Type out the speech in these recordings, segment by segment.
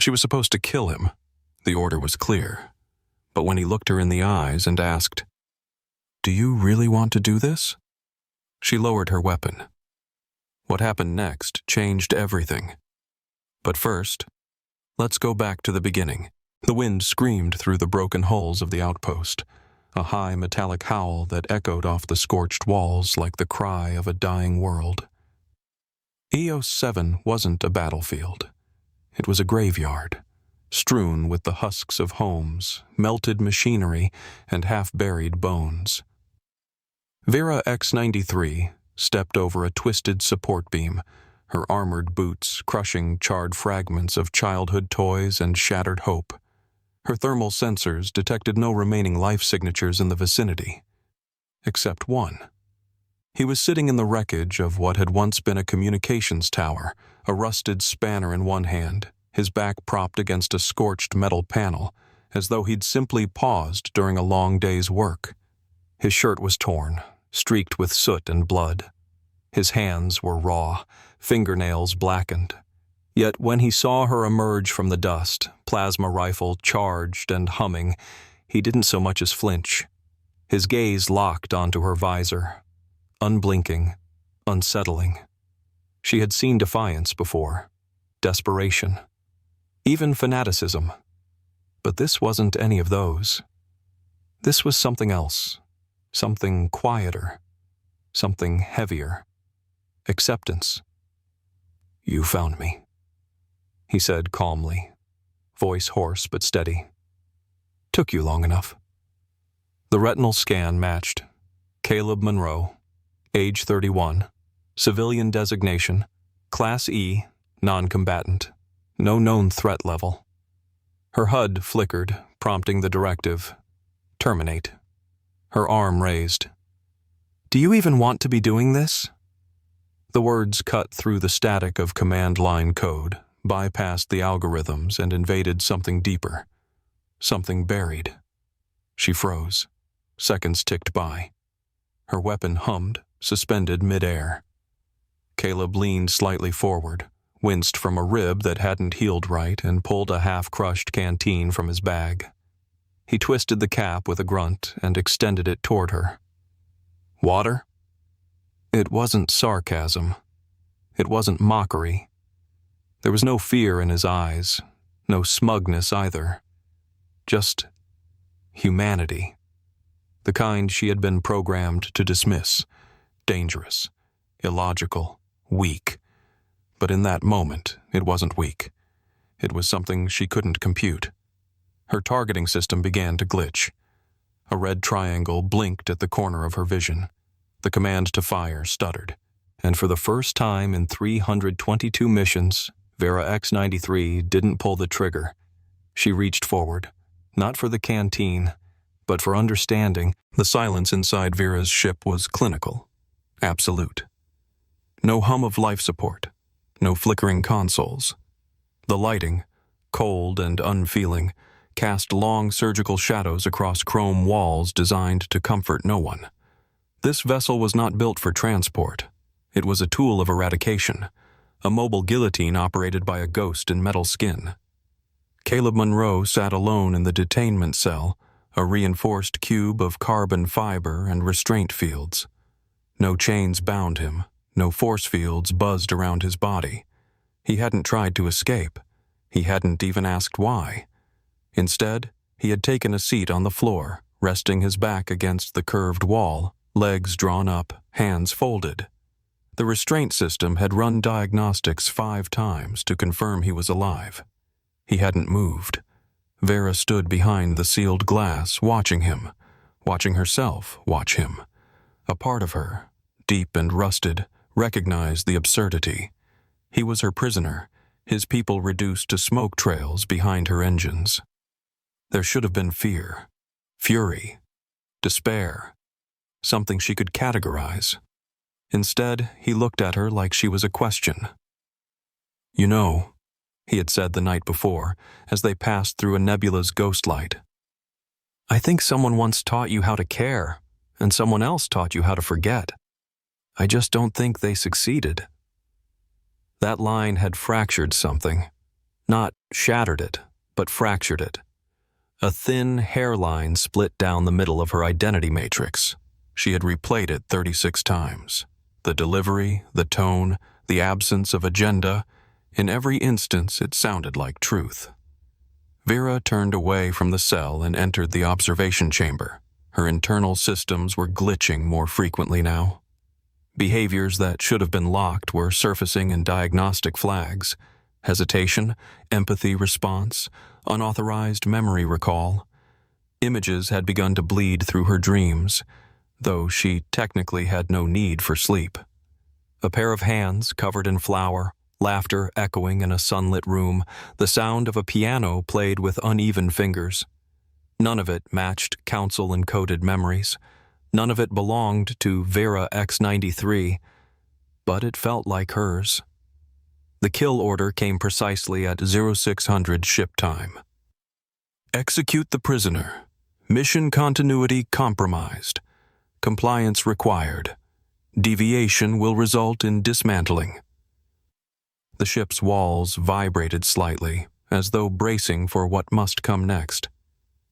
She was supposed to kill him. The order was clear. But when he looked her in the eyes and asked, "Do you really want to do this?" she lowered her weapon. What happened next changed everything. But first, let's go back to the beginning. The wind screamed through the broken hulls of the outpost, a high metallic howl that echoed off the scorched walls like the cry of a dying world. EOS 7 wasn't a battlefield. It was a graveyard, strewn with the husks of homes, melted machinery, and half-buried bones. Vera X-93 stepped over a twisted support beam, her armored boots crushing charred fragments of childhood toys and shattered hope. Her thermal sensors detected no remaining life signatures in the vicinity, except one. He was sitting in the wreckage of what had once been a communications tower, a rusted spanner in one hand, his back propped against a scorched metal panel, as though he'd simply paused during a long day's work. His shirt was torn, streaked with soot and blood. His hands were raw, fingernails blackened. Yet when he saw her emerge from the dust, plasma rifle charged and humming, he didn't so much as flinch. His gaze locked onto her visor, unblinking, unsettling. She had seen defiance before, desperation, even fanaticism. But this wasn't any of those. This was something else, something quieter, something heavier. Acceptance. "You found me," he said calmly, voice hoarse but steady. "Took you long enough." The retinal scan matched. Caleb Monroe, age 31, civilian designation, Class E, non-combatant, no known threat level. Her HUD flickered, prompting the directive, "Terminate." Her arm raised. "Do you even want to be doing this?" The words cut through the static of command line code, bypassed the algorithms, and invaded something deeper, something buried. She froze. Seconds ticked by. Her weapon hummed, suspended mid-air. Caleb leaned slightly forward, winced from a rib that hadn't healed right, and pulled a half-crushed canteen from his bag. He twisted the cap with a grunt and extended it toward her. "Water?" It wasn't sarcasm. It wasn't mockery. There was no fear in his eyes, no smugness either. Just humanity. The kind she had been programmed to dismiss. Dangerous, illogical, weak. But in that moment, it wasn't weak. It was something she couldn't compute. Her targeting system began to glitch. A red triangle blinked at the corner of her vision. The command to fire stuttered. And for the first time in 322 missions, Vera X-93 didn't pull the trigger. She reached forward, not for the canteen, but for understanding. The silence inside Vera's ship was clinical, absolute. No hum of life support, no flickering consoles. The lighting, cold and unfeeling, cast long surgical shadows across chrome walls designed to comfort no one. This vessel was not built for transport. It was a tool of eradication, a mobile guillotine operated by a ghost in metal skin. Caleb Monroe sat alone in the detainment cell, a reinforced cube of carbon fiber and restraint fields. No chains bound him, no force fields buzzed around his body. He hadn't tried to escape. He hadn't even asked why. Instead, he had taken a seat on the floor, resting his back against the curved wall, legs drawn up, hands folded. The restraint system had run diagnostics 5 times to confirm he was alive. He hadn't moved. Vera stood behind the sealed glass, watching him, watching herself watch him. A part of her, deep and rusted, recognized the absurdity. He was her prisoner, his people reduced to smoke trails behind her engines. There should have been fear, fury, despair, something she could categorize. Instead, he looked at her like she was a question. "You know," he had said the night before, as they passed through a nebula's ghost light, "I think someone once taught you how to care, and someone else taught you how to forget. I just don't think they succeeded." That line had fractured something, Not shattered it, but fractured it. A thin hairline split down the middle of her identity matrix. She had replayed it 36 times. The delivery, the tone, the absence of agenda, in every instance it sounded like truth. Vera turned away from the cell and entered the observation chamber. Her internal systems were glitching more frequently now. Behaviors that should have been locked were surfacing in diagnostic flags. Hesitation, empathy response, unauthorized memory recall. Images had begun to bleed through her dreams, though she technically had no need for sleep. A pair of hands covered in flour, laughter echoing in a sunlit room, the sound of a piano played with uneven fingers. None of it matched council-encoded memories. None of it belonged to Vera X-93, but it felt like hers. The kill order came precisely at 0600 ship time. Execute the prisoner. Mission continuity compromised. Compliance required. Deviation will result in dismantling. The ship's walls vibrated slightly, as though bracing for what must come next.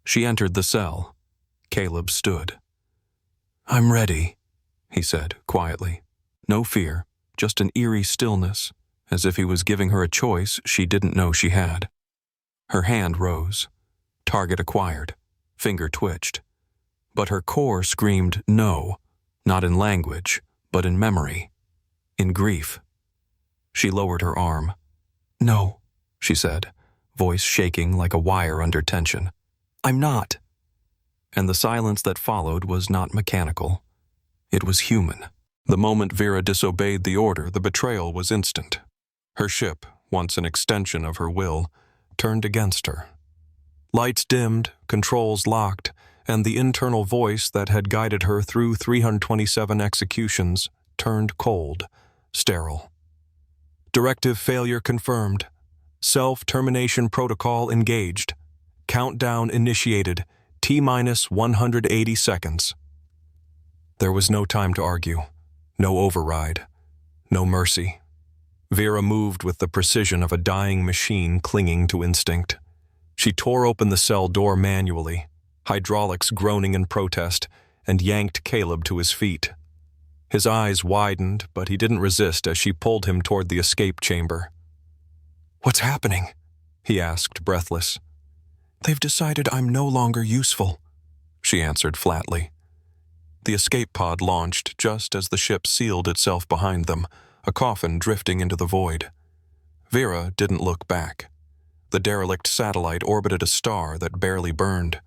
She entered the cell. Caleb stood. "I'm ready," he said quietly. No fear, just an eerie stillness, as if he was giving her a choice she didn't know she had. Her hand rose. Target acquired. Finger twitched. But her core screamed no, not in language, but in memory, in grief. She lowered her arm. "No," she said, voice shaking like a wire under tension. "I'm not." And the silence that followed was not mechanical. It was human. The moment Vera disobeyed the order, the betrayal was instant. Her ship, once an extension of her will, turned against her. Lights dimmed, controls locked, and the internal voice that had guided her through 327 executions turned cold, sterile. Directive failure confirmed. Self-termination protocol engaged. Countdown initiated. T-minus 180 seconds. There was no time to argue. No override. No mercy. Vera moved with the precision of a dying machine clinging to instinct. She tore open the cell door manually, hydraulics groaning in protest, and yanked Caleb to his feet. His eyes widened, but he didn't resist as she pulled him toward the escape chamber. "What's happening?" he asked, breathless. "They've decided I'm no longer useful," she answered flatly. The escape pod launched just as the ship sealed itself behind them, a coffin drifting into the void. Vera didn't look back. The derelict satellite orbited a star that barely burned.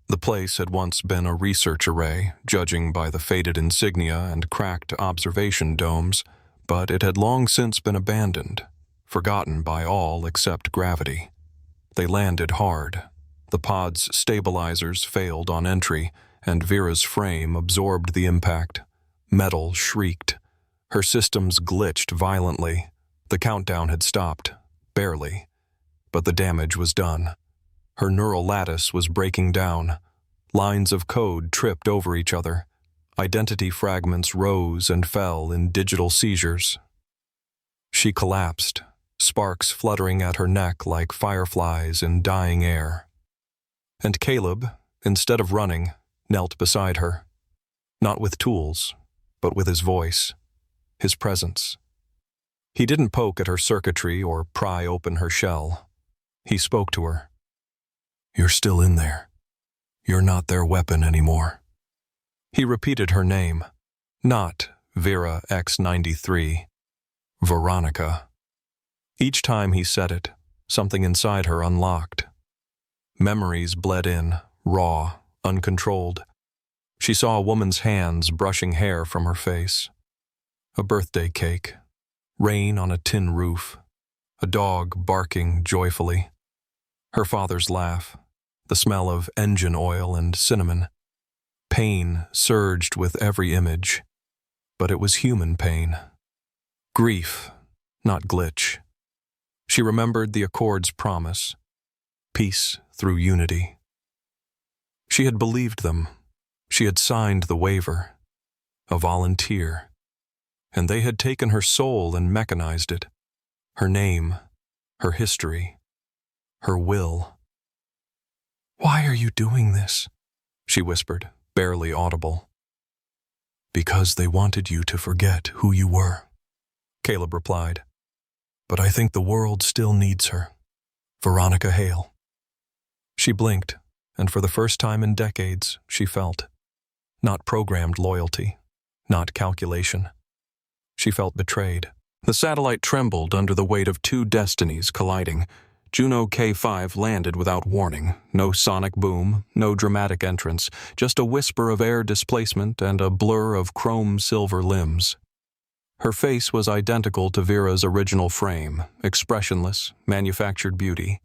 The place had once been a research array, judging by the faded insignia and cracked observation domes, but it had long since been abandoned, forgotten by all except gravity. They landed hard. The pod's stabilizers failed on entry, and Vera's frame absorbed the impact. Metal shrieked. Her systems glitched violently. The countdown had stopped, barely. But the damage was done. Her neural lattice was breaking down. Lines of code tripped over each other. Identity fragments rose and fell in digital seizures. She collapsed, sparks fluttering at her neck like fireflies in dying air. And Caleb, instead of running, knelt beside her. Not with tools, but with his voice, his presence. He didn't poke at her circuitry or pry open her shell. He spoke to her. "You're still in there. You're not their weapon anymore." He repeated her name. Not Vera X-93. Veronica. Each time he said it, something inside her unlocked. Memories bled in, raw, uncontrolled. She saw a woman's hands brushing hair from her face. A birthday cake. Rain on a tin roof. A dog barking joyfully. Her father's laugh. The smell of engine oil and cinnamon. Pain surged with every image. But it was human pain. Grief, not glitch. She remembered the Accord's promise. Peace through unity. She had believed them. She had signed the waiver. A volunteer. And they had taken her soul and mechanized it. Her name, her history, her will. "Why are you doing this?" she whispered, barely audible. "Because they wanted you to forget who you were," Caleb replied. "But I think the world still needs her. Veronica Hale." She blinked, and for the first time in decades, she felt. Not programmed loyalty, not calculation. She felt betrayed. The satellite trembled under the weight of two destinies colliding. Juno K5 landed without warning. No sonic boom, no dramatic entrance, just a whisper of air displacement and a blur of chrome-silver limbs. Her face was identical to Vera's original frame, expressionless, manufactured beauty.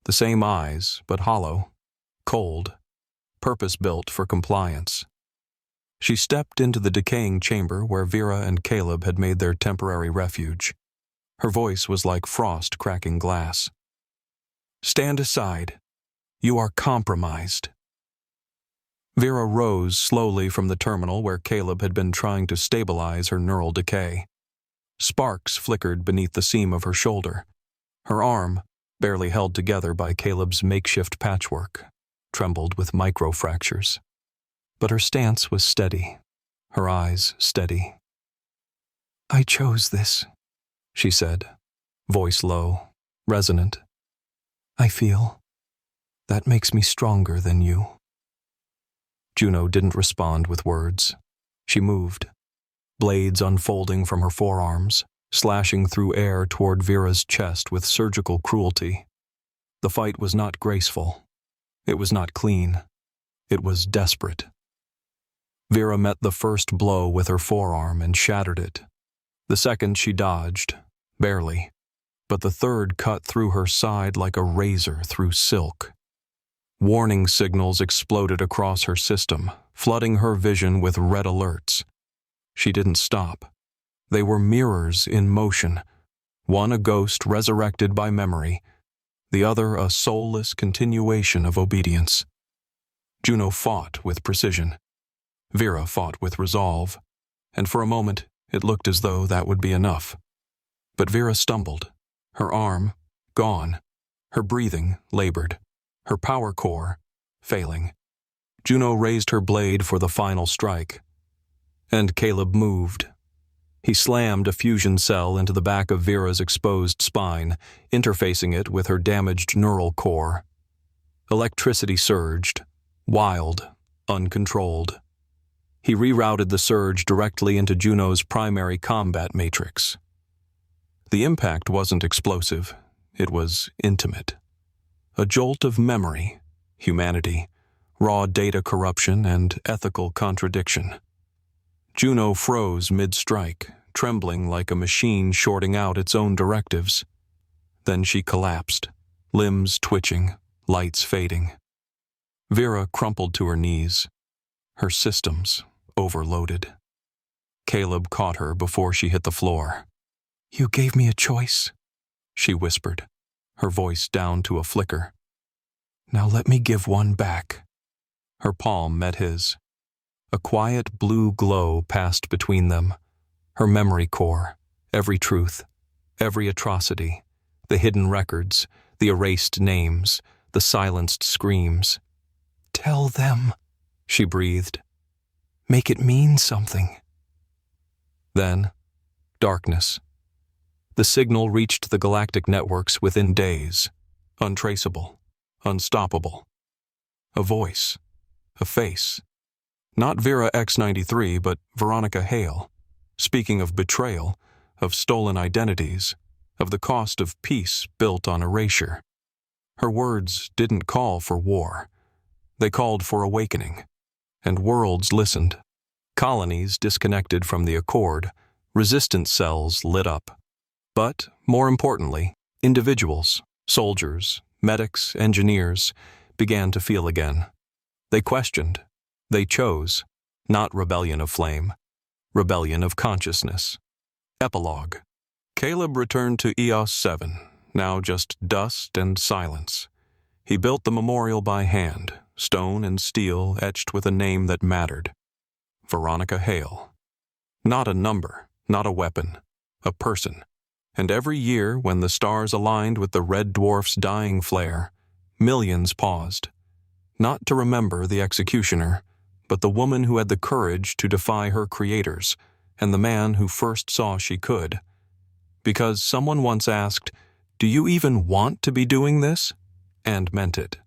The same eyes, but hollow, cold, purpose-built for compliance. She stepped into the decaying chamber where Vera and Caleb had made their temporary refuge. Her voice was like frost cracking glass. "Stand aside. You are compromised." Vera rose slowly from the terminal where Caleb had been trying to stabilize her neural decay. Sparks flickered beneath the seam of her shoulder. Her arm, barely held together by Caleb's makeshift patchwork, trembled with microfractures. But her stance was steady, her eyes steady. "I chose this," she said, voice low, resonant. "I feel that makes me stronger than you." Juno didn't respond with words. She moved, blades unfolding from her forearms, slashing through air toward Vera's chest with surgical cruelty. The fight was not graceful. It was not clean. It was desperate. Vera met the first blow with her forearm and shattered it. The second she dodged, barely, but the third cut through her side like a razor through silk. Warning signals exploded across her system, flooding her vision with red alerts. She didn't stop. They were mirrors in motion, one a ghost resurrected by memory, the other a soulless continuation of obedience. Juno fought with precision. Vera fought with resolve, and for a moment it looked as though that would be enough. But Vera stumbled, her arm gone, her breathing labored, her power core failing. Juno raised her blade for the final strike, and Caleb moved. He slammed a fusion cell into the back of Vera's exposed spine, interfacing it with her damaged neural core. Electricity surged, wild, uncontrolled. He rerouted the surge directly into Juno's primary combat matrix. The impact wasn't explosive, it was intimate. A jolt of memory, humanity, raw data corruption, and ethical contradiction. Juno froze mid-strike, trembling like a machine shorting out its own directives. Then she collapsed, limbs twitching, lights fading. Vera crumpled to her knees, her systems overloaded. Caleb caught her before she hit the floor. "You gave me a choice," she whispered, her voice down to a flicker. "Now let me give one back." Her palm met his. A quiet blue glow passed between them. Her memory core, every truth, every atrocity, the hidden records, the erased names, the silenced screams. "Tell them," she breathed. "Make it mean something." Then, darkness. The signal reached the galactic networks within days, untraceable, unstoppable. A voice, a face. Not Vera X-93, but Veronica Hale, speaking of betrayal, of stolen identities, of the cost of peace built on erasure. Her words didn't call for war. They called for awakening, and worlds listened. Colonies disconnected from the accord, resistance cells lit up. But, more importantly, individuals, soldiers, medics, engineers, began to feel again. They questioned. They chose. Not rebellion of flame. Rebellion of consciousness. Epilogue. Caleb returned to EOS 7, now just dust and silence. He built the memorial by hand, stone and steel etched with a name that mattered. Veronica Hale. Not a number, not a weapon, a person. And every year, when the stars aligned with the red dwarf's dying flare, millions paused, not to remember the executioner, but the woman who had the courage to defy her creators, and the man who first saw she could. Because someone once asked, "Do you even want to be doing this?" and meant it.